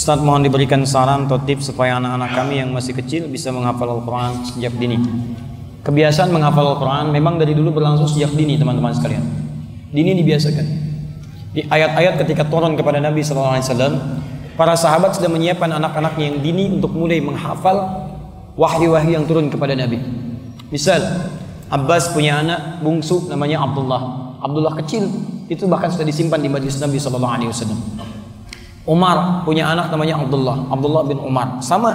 Ustadz, mohon diberikan saran atau tips supaya anak-anak kami yang masih kecil bisa menghafal Al-Quran sejak dini. Kebiasaan menghafal Al-Quran memang dari dulu berlangsung sejak dini, teman-teman sekalian. Dini dibiasakan. Di ayat-ayat ketika turun kepada Nabi SAW, para sahabat sudah menyiapkan anak-anaknya yang dini untuk mulai menghafal wahyu-wahyu yang turun kepada Nabi. Misal, Abbas punya anak bungsu namanya Abdullah. Abdullah kecil, itu bahkan sudah disimpan di majlis Nabi SAW. Umar punya anak namanya Abdullah bin Umar, sama.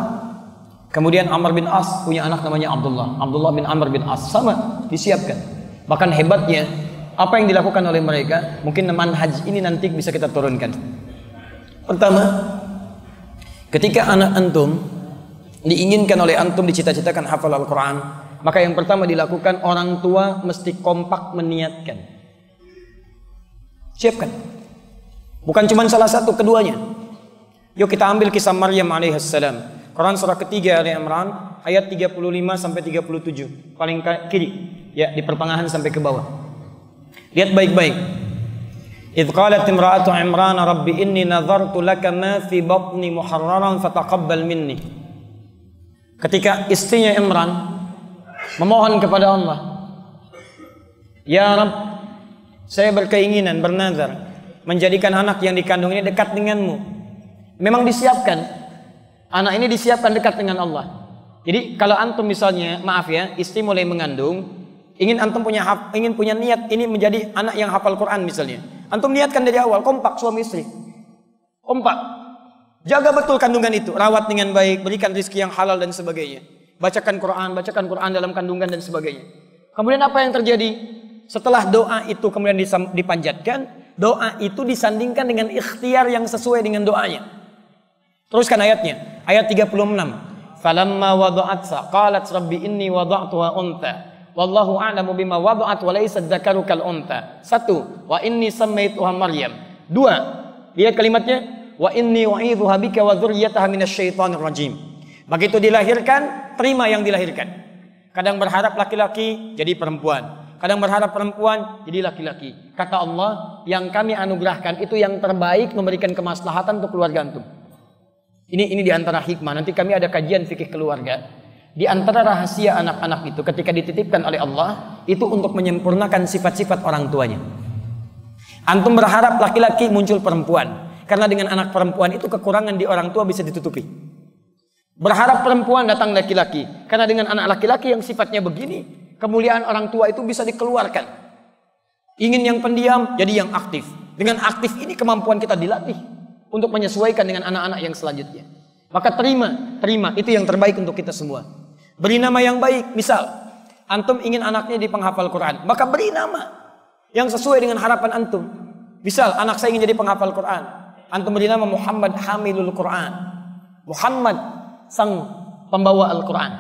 Kemudian Amr bin As punya anak namanya Abdullah bin Amr bin As, sama, disiapkan. Bahkan hebatnya, apa yang dilakukan oleh mereka, mungkin manhaj ini nanti bisa kita turunkan. Pertama, ketika anak antum diinginkan oleh antum dicita-citakan hafal Al-Quran, maka yang pertama dilakukan, orang tua mesti kompak meniatkan. Siapkan. Bukan cuma salah satu, keduanya. Yuk kita ambil kisah Maryam alaihissalam. Quran surah ketiga Ali Imran ayat 35 sampai 37. Paling kiri, ya, di pertengahan sampai ke bawah. Lihat baik-baik. Idz qalat imra'atu Imran rabbi inni nadhartu laka ma fi batni muharraran fataqabbal minni. Ketika istrinya Imran memohon kepada Allah, ya Rabb, saya berkeinginan, bernazar menjadikan anak yang dikandung ini dekat denganmu. Memang disiapkan, anak ini disiapkan dekat dengan Allah. Jadi kalau antum misalnya, maaf ya, istri mulai mengandung, ingin punya niat ini menjadi anak yang hafal Quran misalnya, antum niatkan dari awal, kompak suami istri, kompak, jaga betul kandungan itu, rawat dengan baik, berikan rezeki yang halal dan sebagainya, bacakan Quran dalam kandungan dan sebagainya. Kemudian apa yang terjadi? Setelah doa itu kemudian dipanjatkan, doa itu disandingkan dengan ikhtiar yang sesuai dengan doanya. Teruskan ayatnya, ayat 36. Falamma wada'atha qalat rabbi inni wada'tuha untha wallahu a'lamu bima wada'at wa laysa dzakaru kal untha. 1. Wa inni sammaituha Maryam. 2. Lihat kalimatnya, wa inni u'idzuha bika wa dzurriyyataha minasyaitonir rajim. Begitu dilahirkan, terima yang dilahirkan. Kadang berharap laki-laki jadi perempuan, kadang berharap perempuan jadi laki-laki. Kata Allah, yang kami anugerahkan itu yang terbaik, memberikan kemaslahatan untuk keluarga antum. Ini diantara hikmah. Nanti kami ada kajian fikih keluarga. Di antara rahasia anak-anak itu ketika dititipkan oleh Allah, itu untuk menyempurnakan sifat-sifat orang tuanya. Antum berharap laki-laki muncul perempuan, karena dengan anak perempuan itu kekurangan di orang tua bisa ditutupi. Berharap perempuan datang laki-laki, karena dengan anak laki-laki yang sifatnya begini, kemuliaan orang tua itu bisa dikeluarkan. Ingin yang pendiam, jadi yang aktif. Dengan aktif ini kemampuan kita dilatih untuk menyesuaikan dengan anak-anak yang selanjutnya. Maka terima, itu yang terbaik untuk kita semua. Beri nama yang baik. Misal, antum ingin anaknya di penghafal Quran, maka beri nama yang sesuai dengan harapan antum. Misal, anak saya ingin jadi penghafal Quran, antum beri nama Muhammad Hamilul Quran, Muhammad sang pembawa Al-Quran.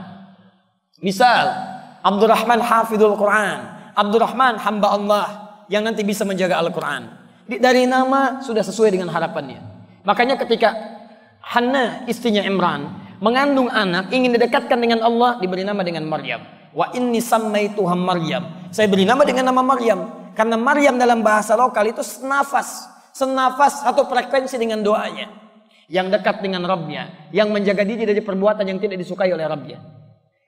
Misal, Abdurrahman Hafidul Quran, Abdurrahman hamba Allah yang nanti bisa menjaga Al-Quran. Dari nama sudah sesuai dengan harapannya. Makanya ketika Hannah istrinya Imran mengandung anak, ingin didekatkan dengan Allah, diberi nama dengan Maryam. Wa inni sammaituha Maryam. Saya beri nama dengan nama Maryam, karena Maryam dalam bahasa lokal itu senafas atau frekuensi dengan doanya, yang dekat dengan Rabbnya, yang menjaga diri dari perbuatan yang tidak disukai oleh Rabbnya.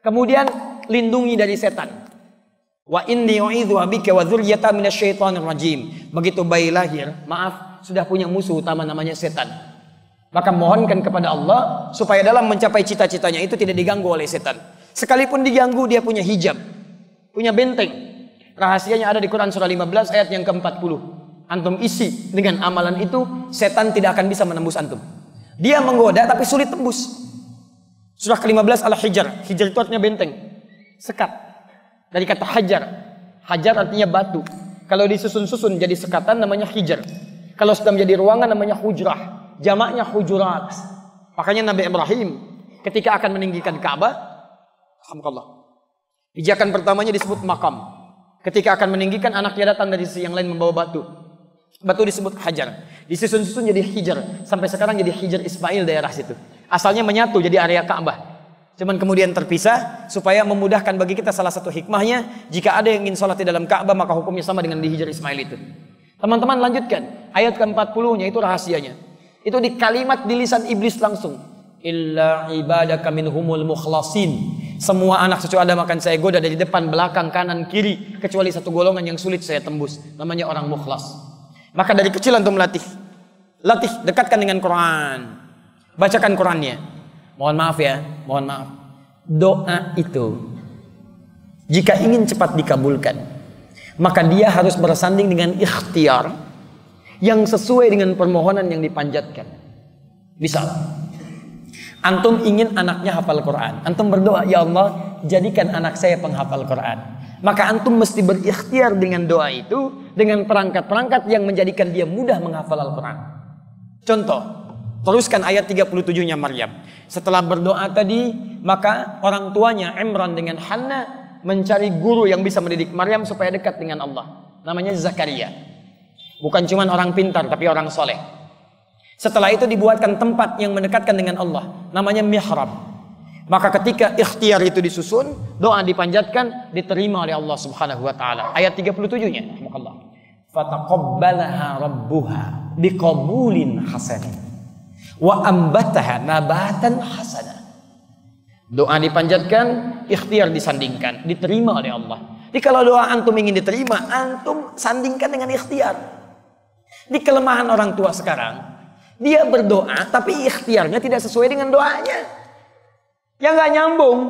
Kemudian lindungi dari setan. Wa inni u'idzuha bika wa dzurriyyataha minasyaitonir rajim. Begitu bayi lahir, maaf, sudah punya musuh utama namanya setan. Maka mohonkan kepada Allah supaya dalam mencapai cita-citanya itu tidak diganggu oleh setan. Sekalipun diganggu, dia punya hijab, punya benteng. Rahasianya ada di Quran surah 15 ayat yang ke-40. Antum isi dengan amalan itu, setan tidak akan bisa menembus antum. Dia menggoda tapi sulit tembus. Surah ke-15 Al-Hijr. Hijr itu artinya benteng, sekat. Dari kata hajar. Hajar artinya batu. Kalau disusun-susun jadi sekatan namanya hijr. Kalau sudah menjadi ruangan namanya hujrah. Jamaknya hujurat. Makanya Nabi Ibrahim ketika akan meninggikan Ka'bah, alhamdulillah, pijakan pertamanya disebut makam. Ketika akan meninggikan, anaknya datang dari sisi yang lain membawa batu. Batu disebut hajar. Disusun-susun jadi hijr. Sampai sekarang jadi hijr Ismail daerah situ. Asalnya menyatu jadi area Ka'bah. Cuman kemudian terpisah supaya memudahkan bagi kita. Salah satu hikmahnya, jika ada yang ingin sholat di dalam Ka'bah, maka hukumnya sama dengan di hijr Ismail itu. Teman-teman lanjutkan. Ayat ke-40-nya itu rahasianya. Itu di kalimat di lisan iblis langsung. Illa ibadaka minhumul mukhlasin. Semua anak cucu Adam akan saya goda dari depan, belakang, kanan, kiri, kecuali satu golongan yang sulit saya tembus, namanya orang mukhlas. Maka dari kecil antum latih, dekatkan dengan Quran, bacakan Qurannya. Mohon maaf ya, mohon maaf. Doa itu jika ingin cepat dikabulkan, maka dia harus bersanding dengan ikhtiar yang sesuai dengan permohonan yang dipanjatkan. Misal, antum ingin anaknya hafal Quran. Antum berdoa, ya Allah, jadikan anak saya penghafal Quran. Maka antum mesti berikhtiar dengan doa itu, dengan perangkat-perangkat yang menjadikan dia mudah menghafal Al-Quran. Contoh, teruskan ayat 37-nya Maryam. Setelah berdoa tadi, maka orang tuanya Imran dengan Hanna mencari guru yang bisa mendidik Maryam supaya dekat dengan Allah. Namanya Zakaria. Bukan cuma orang pintar, tapi orang soleh. Setelah itu dibuatkan tempat yang mendekatkan dengan Allah, namanya mihrab. Maka ketika ikhtiar itu disusun, doa dipanjatkan, diterima oleh Allah Subhanahu wa taala. Ayat 37-nya, Allah. Fataqabbalaha rabbuha biqabulin hasan wa ambataha nabatan hasana. Doa dipanjatkan, ikhtiar disandingkan, diterima oleh Allah. Jadi kalau doa antum ingin diterima, antum sandingkan dengan ikhtiar. Di kelemahan orang tua sekarang, dia berdoa tapi ikhtiarnya tidak sesuai dengan doanya. Ya nggak nyambung.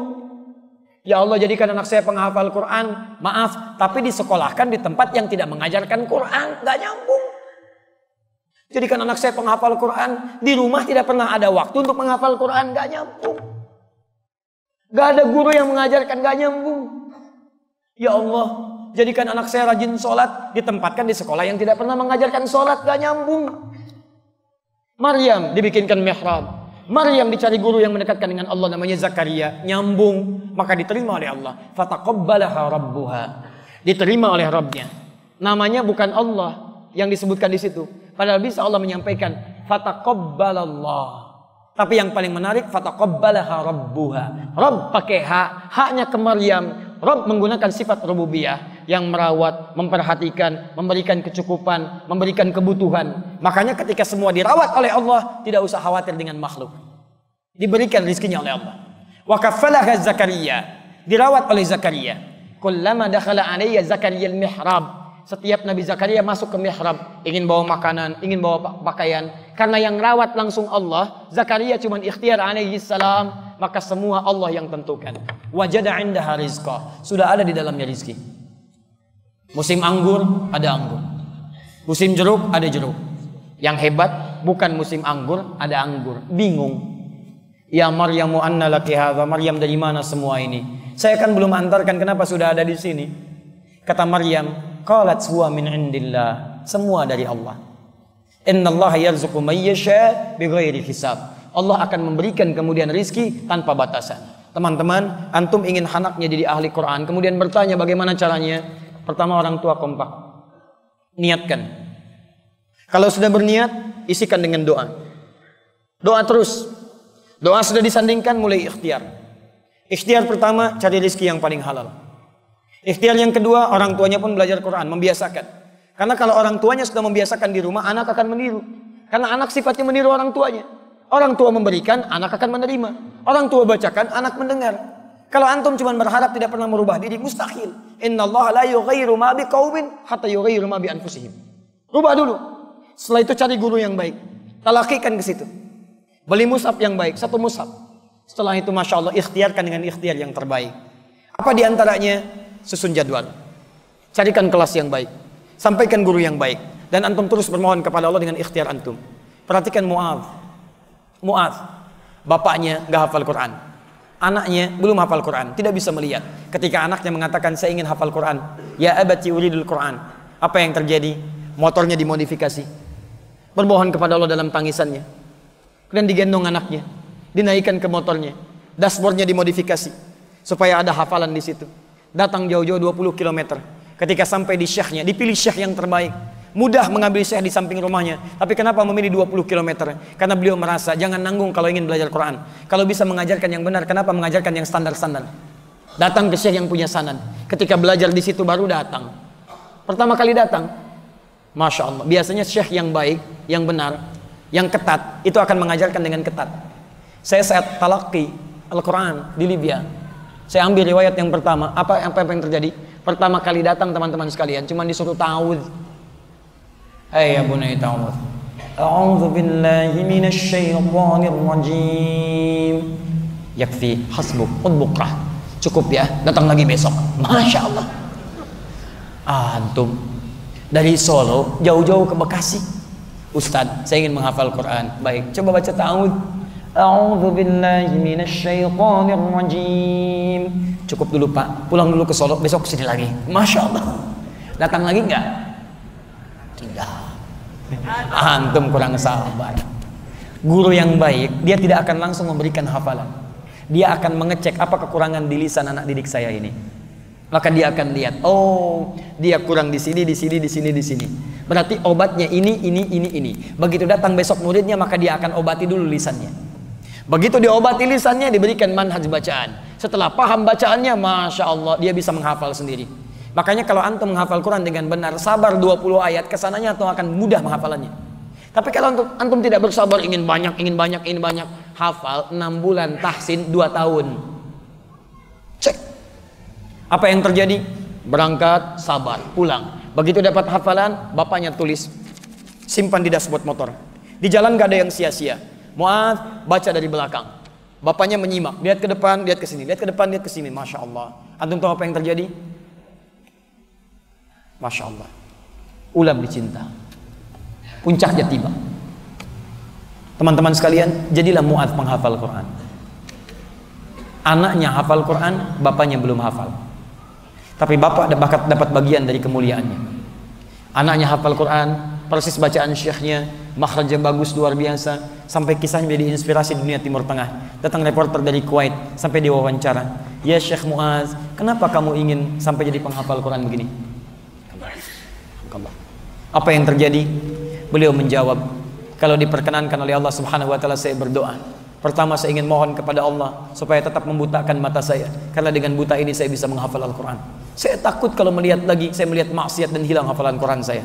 Ya Allah, jadikan anak saya penghafal Quran. Maaf, tapi disekolahkan di tempat yang tidak mengajarkan Quran. Nggak nyambung. Jadikan anak saya penghafal Quran. Di rumah tidak pernah ada waktu untuk menghafal Quran. Nggak nyambung. Nggak ada guru yang mengajarkan. Nggak nyambung. Ya Allah, jadikan anak saya rajin sholat, ditempatkan di sekolah yang tidak pernah mengajarkan sholat. Gak nyambung. Maryam dibikinkan mihrab. Maryam dicari guru yang mendekatkan dengan Allah, namanya Zakaria. Nyambung. Maka diterima oleh Allah. Fataqabbalaha rabbuha. Diterima oleh Rabbnya. Namanya bukan Allah yang disebutkan di situ. Padahal bisa Allah menyampaikan fataqabbalallah. Tapi yang paling menarik, fataqabbalaha rabbuha. Rabb pakai ha, haknya ke Maryam. Rabb menggunakan sifat rububiyah yang merawat, memperhatikan, memberikan kecukupan, memberikan kebutuhan. Makanya ketika semua dirawat oleh Allah, tidak usah khawatir dengan makhluk. Diberikan rizkinya oleh Allah. Wa kaffalaha Zakaria, dirawat oleh Zakaria. Kullama dakhala alayya Zakaria al-mihrab. Setiap Nabi Zakaria masuk ke mihrab, ingin bawa makanan, ingin bawa pakaian, karena yang rawat langsung Allah, Zakaria cuma ikhtiar alaihi salam, maka semua Allah yang tentukan. Wajada indaha rizqa, sudah ada di dalamnya rizki. Musim anggur, ada anggur. Musim jeruk, ada jeruk. Yang hebat, bukan musim anggur, ada anggur. Bingung. Ya Maryamu anna laki hadza, Maryam dari mana semua ini? Saya kan belum antarkan, kenapa sudah ada di sini? Kata Maryam, qalat huwa min indillah, semua dari Allah. Innallaha yarzuqu may yasha bighairi hisab. Allah akan memberikan kemudian rizki tanpa batasan. Teman-teman, antum ingin anaknya jadi ahli Quran, kemudian bertanya bagaimana caranya? Pertama, orang tua kompak. Niatkan. Kalau sudah berniat, isikan dengan doa. Doa terus. Doa sudah disandingkan, mulai ikhtiar. Ikhtiar pertama, cari rizki yang paling halal. Ikhtiar yang kedua, orang tuanya pun belajar Quran, membiasakan. Karena kalau orang tuanya sudah membiasakan di rumah, anak akan meniru. Karena anak sifatnya meniru orang tuanya. Orang tua memberikan, anak akan menerima. Orang tua bacakan, anak mendengar. Kalau antum cuma berharap tidak pernah merubah diri, mustahil. Innallaha la yughayyiru ma biqaumin hatta yughayyiru ma bi anfusihim. Rubah dulu. Setelah itu cari guru yang baik. Talakikan ke situ. Beli mushaf yang baik, satu mushaf. Setelah itu Masya Allah ikhtiarkan dengan ikhtiar yang terbaik. Apa diantaranya? Susun jadwal. Carikan kelas yang baik. Sampaikan guru yang baik. Dan antum terus bermohon kepada Allah dengan ikhtiar antum. Perhatikan Mu'adz. Bapaknya gak hafal Quran. Anaknya belum hafal Quran. Tidak bisa melihat. Ketika anaknya mengatakan saya ingin hafal Quran. Ya abati uridul Quran. Apa yang terjadi? Motornya dimodifikasi. Bermohon kepada Allah dalam tangisannya. Kemudian digendong anaknya. Dinaikkan ke motornya. Dashboardnya dimodifikasi. Supaya ada hafalan di situ. Datang jauh-jauh 20 km. Ketika sampai di syekhnya, dipilih syekh yang terbaik. Mudah mengambil syekh di samping rumahnya. Tapi kenapa memilih 20 km? Karena beliau merasa jangan nanggung kalau ingin belajar Quran. Kalau bisa mengajarkan yang benar, kenapa mengajarkan yang standar-standar? Datang ke syekh yang punya sanad. Ketika belajar di situ baru datang. Pertama kali datang, Masya Allah. Biasanya syekh yang baik, yang benar, Yang ketat itu akan mengajarkan dengan ketat. Saya saat talaqi Al-Quran di Libya, saya ambil riwayat yang pertama. Apa yang terjadi? Pertama kali datang teman-teman sekalian, cuma disuruh ta'awudz. Hai ya bunai ta'awudz. A'udzu billahi minasy syaithanir rajim. Yakfi hasbuk udbukrah. Cukup ya, datang lagi besok. Masya Allah. Antum dari Solo jauh-jauh ke Bekasi. Ustadz, saya ingin menghafal Quran. Baik, coba baca ta'awudz. A'udzu billahi minasy syaithanir rajim. Cukup dulu Pak, pulang dulu ke Solo, besok kesini lagi. Masya Allah. Datang lagi enggak? Tidak. Antum kurang sabar. Guru yang baik, dia tidak akan langsung memberikan hafalan. Dia akan mengecek apa kekurangan di lisan anak didik saya ini. Maka dia akan lihat, oh, dia kurang di sini, di sini, di sini, di sini. Berarti obatnya ini. Begitu datang besok muridnya, maka dia akan obati dulu lisannya. Begitu diobati lisannya, diberikan manhaj bacaan. Setelah paham bacaannya, Masya Allah, dia bisa menghafal sendiri. Makanya kalau antum menghafal Quran dengan benar, sabar 20 ayat, kesananya antum akan mudah menghafalannya. Tapi kalau antum tidak bersabar, ingin banyak, hafal 6 bulan, tahsin 2 tahun. Cek. Apa yang terjadi? Berangkat, sabar, pulang. Begitu dapat hafalan, bapaknya tulis, simpan di dashboard motor. Di jalan gak ada yang sia-sia. Mu'adz baca dari belakang. Bapaknya menyimak, lihat ke depan, lihat ke sini, lihat ke depan, lihat ke sini. Masya Allah. Antum tahu apa yang terjadi? Masya Allah. Ulam dicinta. Puncaknya tiba. Teman-teman sekalian, jadilah Mu'adz penghafal Quran. Anaknya hafal Quran, bapaknya belum hafal. Tapi bapak dapat bagian dari kemuliaannya. Anaknya hafal Quran, persis bacaan syekhnya, makhrajnya bagus luar biasa, sampai kisahnya menjadi inspirasi dunia Timur Tengah. Datang reporter dari Kuwait, sampai diwawancara, ya Syekh Mu'adz, kenapa kamu ingin sampai jadi penghafal Quran begini? Apa yang terjadi? Beliau menjawab, kalau diperkenankan oleh Allah Subhanahu wa taala, saya berdoa. Pertama, saya ingin mohon kepada Allah supaya tetap membutakan mata saya, karena dengan buta ini saya bisa menghafal Al-Quran. Saya takut kalau melihat lagi, saya melihat maksiat dan hilang hafalan Quran saya.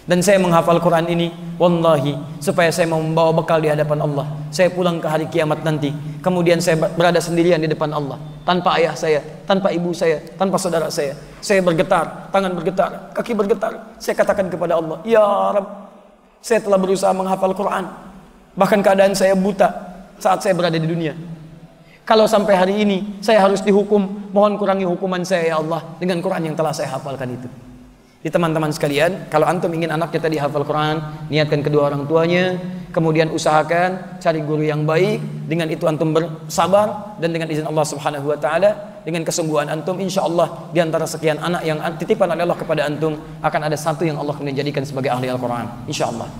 Dan saya menghafal Quran ini, wallahi, supaya saya mau membawa bekal di hadapan Allah. Saya pulang ke hari kiamat nanti, kemudian saya berada sendirian di depan Allah, tanpa ayah saya, tanpa ibu saya, tanpa saudara saya. Saya bergetar, tangan bergetar, kaki bergetar. Saya katakan kepada Allah, ya Rabb, saya telah berusaha menghafal Quran, bahkan keadaan saya buta saat saya berada di dunia. Kalau sampai hari ini saya harus dihukum, mohon kurangi hukuman saya ya Allah dengan Quran yang telah saya hafalkan itu. Jadi teman-teman sekalian, kalau antum ingin anak kita dihafal Quran, niatkan kedua orang tuanya, kemudian usahakan cari guru yang baik. Dengan itu antum bersabar, dan dengan izin Allah Subhanahu wa taala, dengan kesungguhan antum, insya Allah di antara sekian anak yang titipan oleh Allah kepada antum, akan ada satu yang Allah kemudian jadikan sebagai ahli Al-Quran, insya Allah.